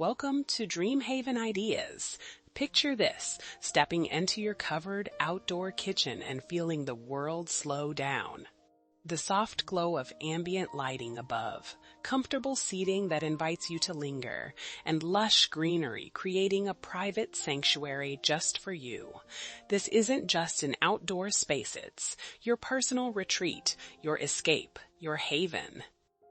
Welcome to DreamHaven Ideas. Picture this, stepping into your covered outdoor kitchen and feeling the world slow down. The soft glow of ambient lighting above, comfortable seating that invites you to linger, and lush greenery creating a private sanctuary just for you. This isn't just an outdoor space, it's your personal retreat, your escape, your haven.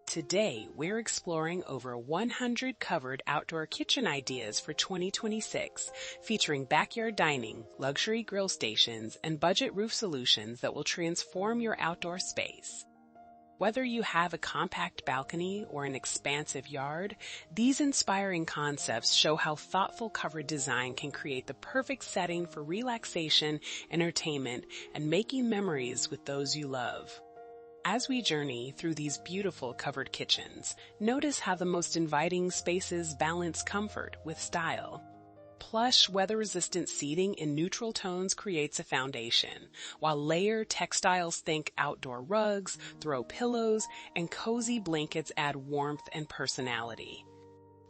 Today, we're exploring over 100 covered outdoor kitchen ideas for 2026, featuring backyard dining, luxury grill stations, and budget roof solutions that will transform your outdoor space. Whether you have a compact balcony or an expansive yard, these inspiring concepts show how thoughtful covered design can create the perfect setting for relaxation, entertainment, and making memories with those you love. As we journey through these beautiful covered kitchens, notice how the most inviting spaces balance comfort with style. Plush, weather-resistant seating in neutral tones creates a foundation, while layered textiles think outdoor rugs, throw pillows, and cozy blankets add warmth and personality.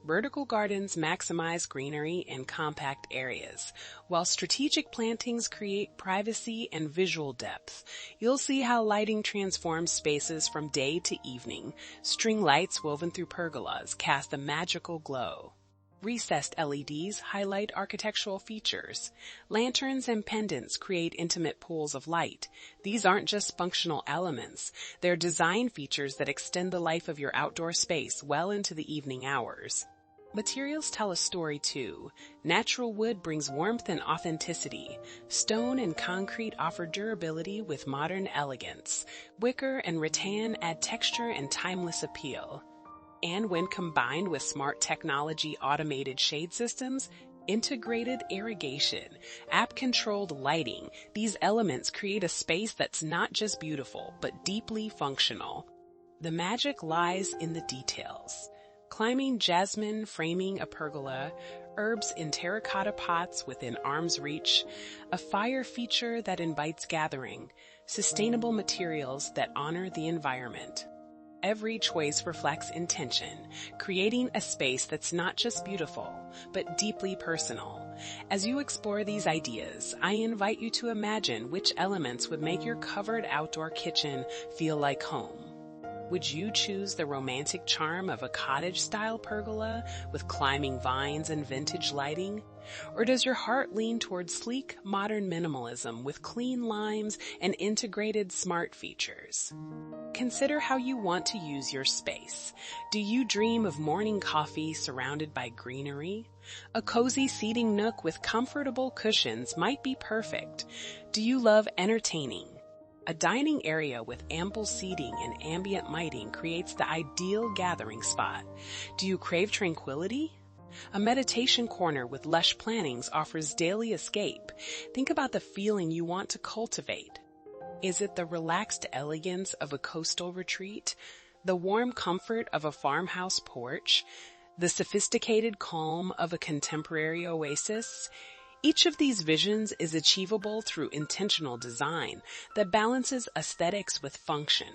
Vertical gardens maximize greenery in compact areas, while strategic plantings create privacy and visual depth. You'll see how lighting transforms spaces from day to evening. String lights woven through pergolas cast a magical glow. Recessed LEDs highlight architectural features. Lanterns and pendants create intimate pools of light. These aren't just functional elements. They're design features that extend the life of your outdoor space well into the evening hours. Materials tell a story too. Natural wood brings warmth and authenticity. Stone and concrete offer durability with modern elegance. Wicker and rattan add texture and timeless appeal. And when combined with smart technology automated shade systems, integrated irrigation, app-controlled lighting, these elements create a space that's not just beautiful, but deeply functional. The magic lies in the details. Climbing jasmine framing a pergola, herbs in terracotta pots within arm's reach, a fire feature that invites gathering, sustainable materials that honor the environment. Every choice reflects intention, creating a space that's not just beautiful, but deeply personal. As you explore these ideas, I invite you to imagine which elements would make your covered outdoor kitchen feel like home. Would you choose the romantic charm of a cottage-style pergola with climbing vines and vintage lighting? Or does your heart lean toward sleek, modern minimalism with clean lines and integrated smart features? Consider how you want to use your space. Do you dream of morning coffee surrounded by greenery? A cozy seating nook with comfortable cushions might be perfect. Do you love entertaining? A dining area with ample seating and ambient lighting creates the ideal gathering spot. Do you crave tranquility? A meditation corner with lush plantings offers daily escape. Think about the feeling you want to cultivate. Is it the relaxed elegance of a coastal retreat? The warm comfort of a farmhouse porch? The sophisticated calm of a contemporary oasis? Each of these visions is achievable through intentional design that balances aesthetics with function.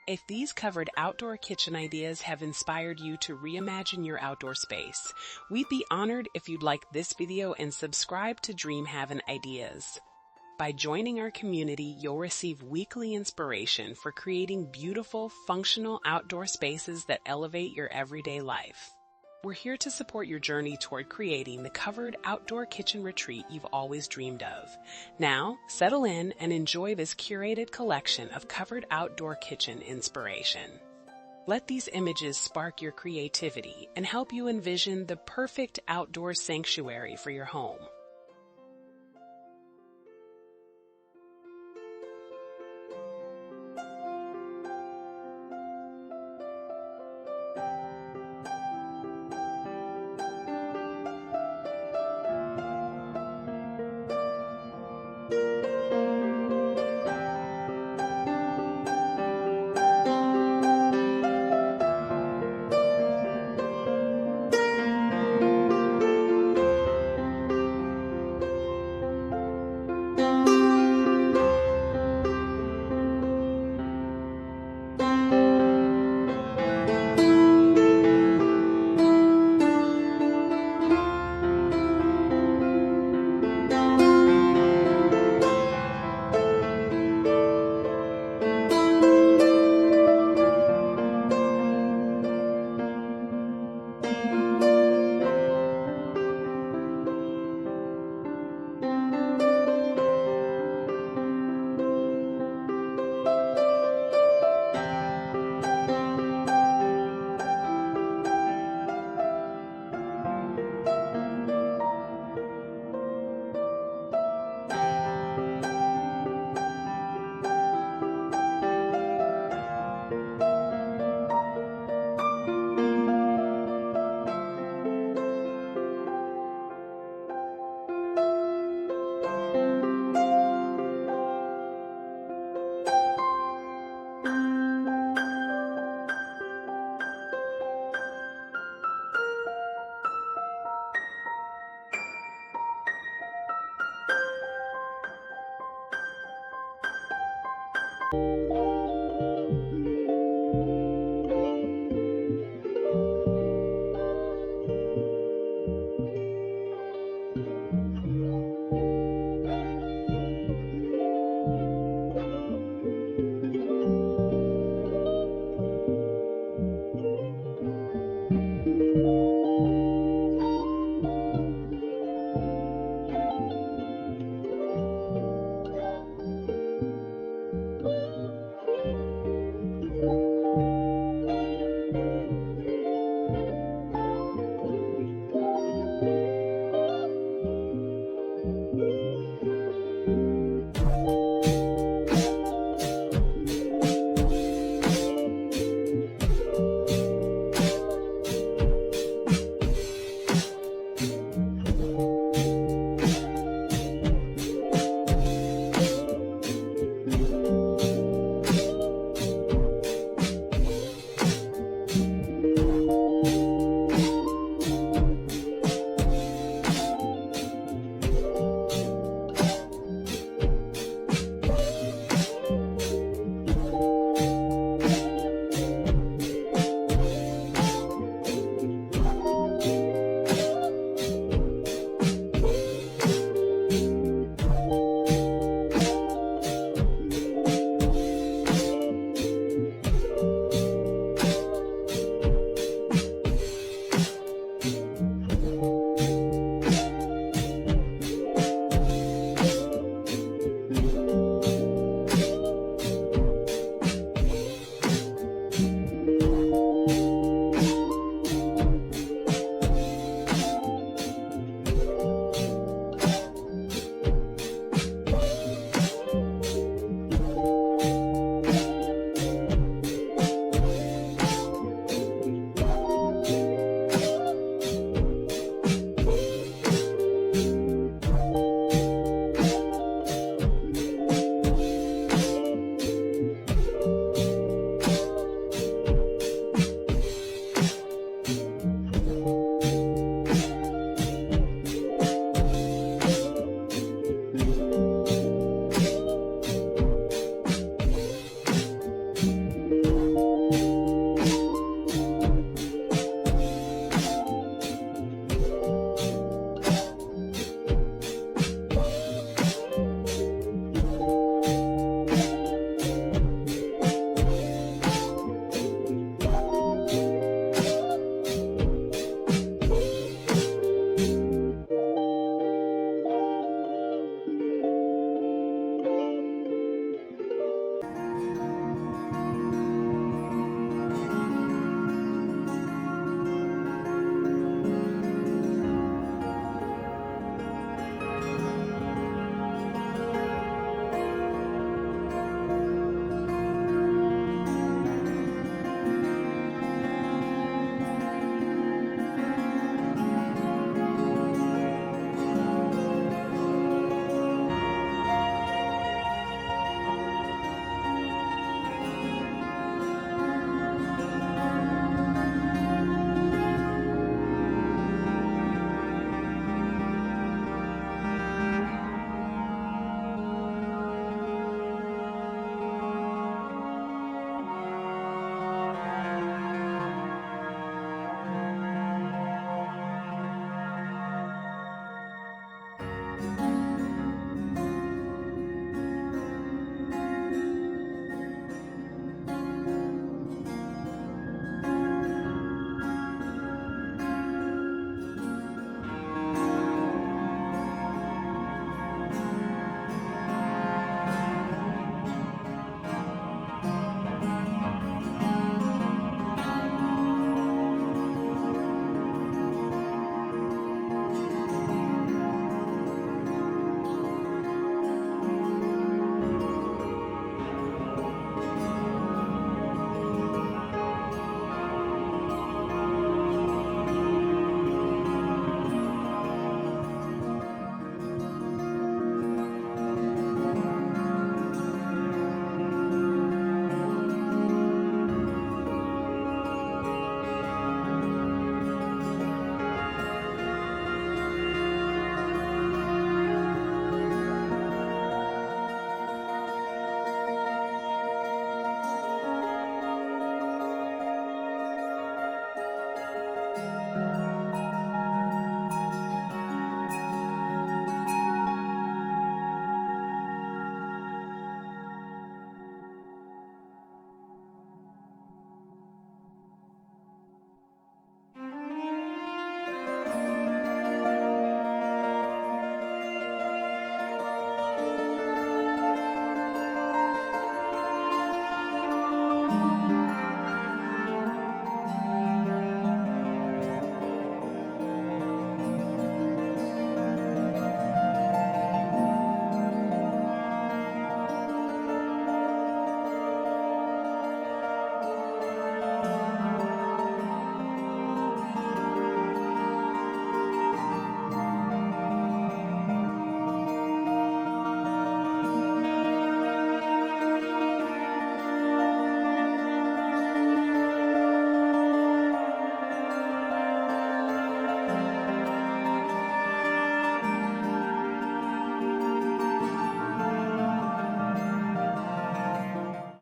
If these covered outdoor kitchen ideas have inspired you to reimagine your outdoor space, we'd be honored if you'd like this video and subscribe to DreamHaven Ideas. By joining our community, you'll receive weekly inspiration for creating beautiful, functional outdoor spaces that elevate your everyday life. We're here to support your journey toward creating the covered outdoor kitchen retreat you've always dreamed of. Now, settle in and enjoy this curated collection of covered outdoor kitchen inspiration. Let these images spark your creativity and help you envision the perfect outdoor sanctuary for your home.